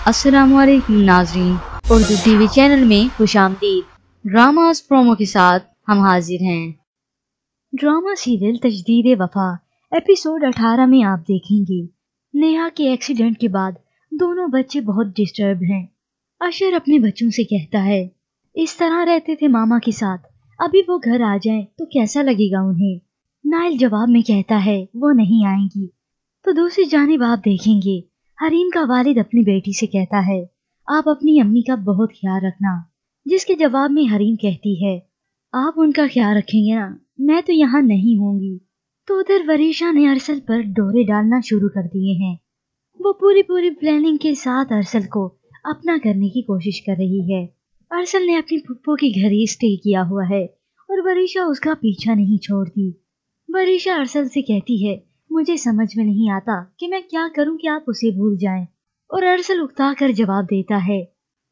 अस्सलाम वालेकुम नाज़रीन, उर्दू टीवी चैनल में खुशामदीद। ड्रामास प्रोमो के साथ हम हाजिर हैं। ड्रामा सीरियल तजदीद वफा एपिसोड 18 में आप देखेंगे नेहा के एक्सीडेंट के बाद दोनों बच्चे बहुत डिस्टर्ब हैं। अशर अपने बच्चों से कहता है, इस तरह रहते थे मामा के साथ, अभी वो घर आ जाएं तो कैसा लगेगा उन्हें। नाइल जवाब में कहता है वो नहीं आएंगी। तो दूसरी जानिब आप देखेंगे हरीम का वालिद अपनी बेटी से कहता है, आप अपनी अम्मी का बहुत ख्याल रखना, जिसके जवाब में हरीम कहती है, आप उनका ख्याल रखेंगे ना, मैं तो यहाँ नहीं होंगी। तो उधर वरीशा ने अरसल पर डोरे डालना शुरू कर दिए हैं। वो पूरी प्लानिंग के साथ अरसल को अपना करने की कोशिश कर रही है। अरसल ने अपनी फुप्पो के घर ही स्टे किया हुआ है और वरीशा उसका पीछा नहीं छोड़ती। वरीशा अरसल से कहती है, मुझे समझ में नहीं आता कि मैं क्या करूं कि आप उसे भूल जाएं। और अरसल उकता कर जवाब देता है,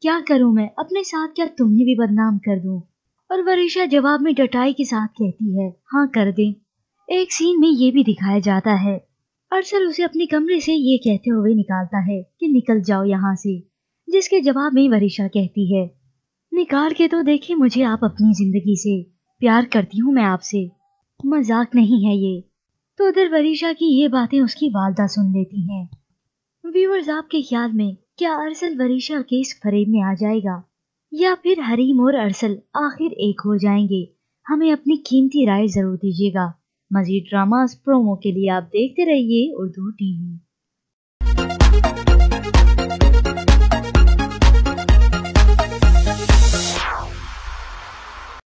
क्या करूं मैं, अपने साथ क्या तुम्हें भी बदनाम कर दूं। और वरीशा जवाब में डटाई के साथ कहती है, हाँ कर दे। एक सीन में ये भी दिखाया जाता है, अरसल उसे अपने कमरे से ये कहते हुए निकालता है कि निकल जाओ यहाँ से, जिसके जवाब में वरीशा कहती है, निकाल के तो देखिए मुझे आप अपनी जिंदगी से, प्यार करती हूँ मैं आपसे, मजाक नहीं है ये। तो उधर वरीशा की ये बातें उसकी वालदा सुन लेती हैं। व्यूअर्स, आपके ख्याल में क्या अरसल वरीशा के इस फरेब में आ जाएगा या फिर हरीम और अरसल आखिर एक हो जाएंगे? हमें अपनी कीमती राय जरूर दीजिएगा। मजीद ड्रामास प्रोमो के लिए आप देखते रहिए उर्दू टीवी।